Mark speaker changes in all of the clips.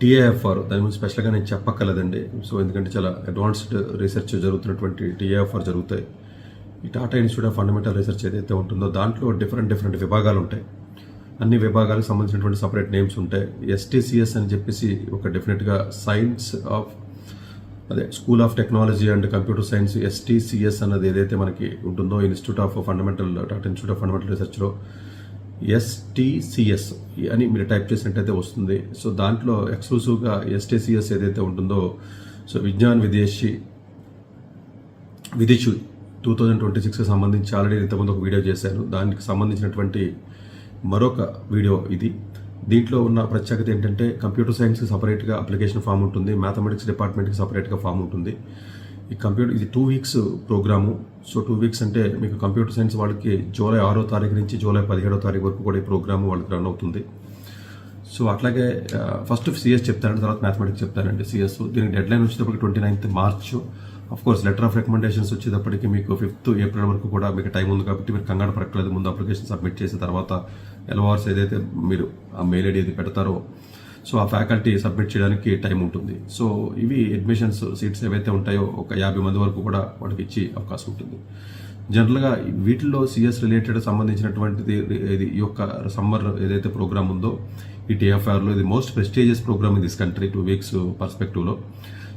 Speaker 1: టీఏఎఫ్ఆర్ దాని గురించి స్పెషల్గా నేను చెప్పక్కర్లేదండి. సో ఎందుకంటే చాలా అడ్వాన్స్డ్ రీసెర్చ్ జరుగుతున్నటువంటి టీఏఎఫ్ఆర్ జరుగుతాయి. ఈ Tata institute of fundamental research ఏదైతే ఉంటుందో దాంట్లో డిఫరెంట్ విభాగాలు ఉంటాయి. అన్ని విభాగాలకు సంబంధించినటువంటి సపరేట్ నేమ్స్ ఉంటాయి. ఎస్టీసీఎస్ అని చెప్పేసి ఒక డెఫినెట్గా science of school of technology and computer science STCS అన్నది ఏదైతే మనకి ఉంటుందో institute of fundamental Tata institute of fundamental రీసెర్చ్లో ఎస్టీసీఎస్ అని మీరు టైప్ చేసినట్టయితే వస్తుంది. సో దాంట్లో ఎక్స్క్లూసివ్గా ఎస్టీసీఎస్ ఏదైతే ఉంటుందో సో విజ్ఞాన్ విదిషు 2026కి సంబంధించి ఆల్రెడీ ఇంతకుముందు ఒక వీడియో చేశాను. దానికి సంబంధించినటువంటి మరొక వీడియో ఇది. దీంట్లో ఉన్న ప్రత్యేకత ఏంటంటే కంప్యూటర్ సైన్స్కి సపరేట్గా అప్లికేషన్ ఫామ్ ఉంటుంది, మ్యాథమెటిక్స్ డిపార్ట్మెంట్కి సపరేట్గా ఫామ్ ఉంటుంది. ఇది 2 వీక్స్ ప్రోగ్రాము. సో 2 వీక్స్ అంటే మీకు కంప్యూటర్ సైన్స్ వాళ్ళకి జూలై 6వ తారీఖు నుంచి జూలై 17వ తారీఖు వరకు కూడా ఈ ప్రోగ్రాము వాళ్ళకి రన్ అవుతుంది. సో అట్లాగే ఫస్ట్ సిఎస్ చెప్తానండి, తర్వాత మ్యాథమెటిక్స్ చెప్తానండి. సిఎస్ దీనికి డెడ్ లైన్ వచ్చేటప్పటికి 29th March. Of course letter of recommendations వచ్చేటప్పటికి మీకు 5th ఏప్రిల్ వరకు కూడా మీకు టైం ఉంది కాబట్టి మీరు కంగారు పడక్కలేదు. ముందు అప్లికేషన్ సబ్మిట్ చేసిన తర్వాత ఎల్ఓఆర్స్ ఏదైతే మీరు ఆ మెయిల్ ఐడి ఏది పెడతారో సో ఆ ఫ్యాకల్టీ సబ్మిట్ చేయడానికి టైం ఉంటుంది. సో ఇవి అడ్మిషన్స్ సీట్స్ ఏవైతే ఉంటాయో ఒక 50 మంది వరకు కూడా వాటికి ఇచ్చే అవకాశం ఉంటుంది. జనరల్గా వీటిల్లో సిఎస్ రిలేటెడ్ సంబంధించినటువంటిది ఇది ఈ యొక్క సమ్మర్ ఏదైతే ప్రోగ్రామ్ ఉందో ఈ టీఎఫ్ఆర్లో ఇది most prestigious programme in this country 2 weeks పర్స్పెక్టివ్లో.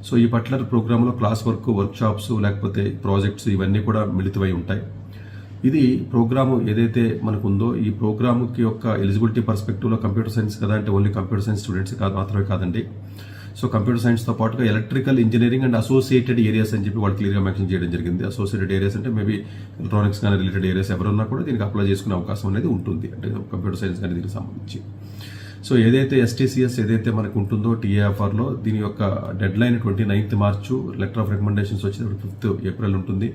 Speaker 1: సో ఈ పర్టికులర్ ప్రోగ్రాంలో క్లాస్ వర్క్షాప్స్ లేకపోతే ప్రాజెక్ట్స్ ఇవన్నీ కూడా మిళితమై ఉంటాయి. ఇది ప్రోగ్రాము ఏదైతే మనకు ఉందో ఈ ప్రోగ్రాముకి యొక్క ఎలిజిబిలిటీ పర్స్పెక్టివ్లో కంప్యూటర్ సైన్స్ కదా అంటే ఓన్లీ కంప్యూటర్ సైన్స్ స్టూడెంట్స్ మాత్రమే కాదండి. సో కంప్యూటర్ సైన్స్తో పాటుగా electrical engineering and associated areas అని చెప్పి వాళ్ళు క్లియర్గా మెన్షన్ చేయడం జరిగింది. అసోసియేటెడ్ ఏరియాస్ అంటే మేబీ ఎలక్ట్రానిక్స్ కానీ రిలేటెడ్ ఏరియాస్ ఎవరున్నా కూడా దీనికి అప్లై చేసుకునే అవకాశం అనేది ఉంటుంది, అంటే కంప్యూటర్ సైన్స్ కానీ దీనికి సంబంధించి. సో ఏదైతే ఎస్టీసీఎస్ ఏదైతే మనకు ఉంటుందో టీఏఎఫ్ఆర్లో దీని యొక్క dead line 29th March, letter of recommendations వచ్చేటప్పుడు 5th ఏప్రిల్ ఉంటుంది.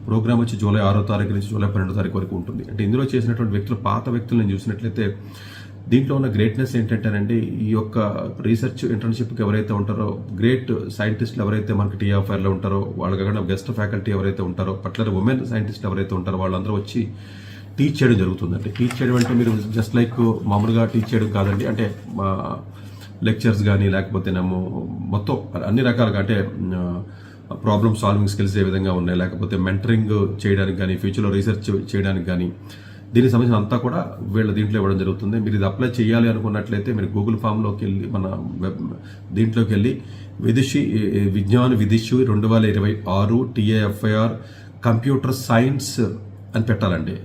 Speaker 1: ప్రోగ్రామ్ వచ్చి జూలై 6వ తారీఖు నుంచి జూలై 12వ తారీఖు వరకు ఉంటుంది. అంటే ఇందులో చేసినటువంటి వ్యక్తులు పాత వ్యక్తులు నేను చూసినట్లయితే దీంట్లో ఉన్న గ్రేట్నెస్ ఏంటంటేనండి ఈ యొక్క రీసెర్చ్ ఇంటర్న్షిప్కి ఎవరైతే ఉంటారో గ్రేట్ సైంటిస్టులు ఎవరైతే మనకి టీఏఎఫ్ఆర్లో ఉంటారో వాళ్ళు కాకుండా గెస్ట్ ఫ్యాకల్టీ ఎవరైతే ఉంటారో పర్టికులర్ ఉమెన్ సైంటిస్టులు ఎవరైతే ఉంటారో వాళ్ళందరూ వచ్చి టీచ్ చేయడం జరుగుతుందండి. టీచ్ చేయడం అంటే మీరు జస్ట్ లైక్ మామూలుగా టీచ్ చేయడం కాదండి, అంటే లెక్చర్స్ కానీ లేకపోతే మొత్తం అన్ని రకాలుగా అంటే ప్రాబ్లమ్ సాల్వింగ్ స్కిల్స్ ఏ విధంగా ఉన్నాయి, లేకపోతే మెంటరింగ్ చేయడానికి కానీ ఫ్యూచర్లో రీసెర్చ్ చేయడానికి కానీ దీనికి సంబంధించిన అంతా కూడా వీళ్ళ దీంట్లో ఇవ్వడం జరుగుతుంది. మీరు ఇది అప్లై చేయాలి అనుకున్నట్లయితే మీరు గూగుల్ ఫామ్లోకి వెళ్ళి మన దీంట్లోకి వెళ్ళి విజ్ఞాన్ విదిషు 2026 టీఏఎఫ్ఐఆర్ కంప్యూటర్ సైన్స్ అని పెట్టాలండి.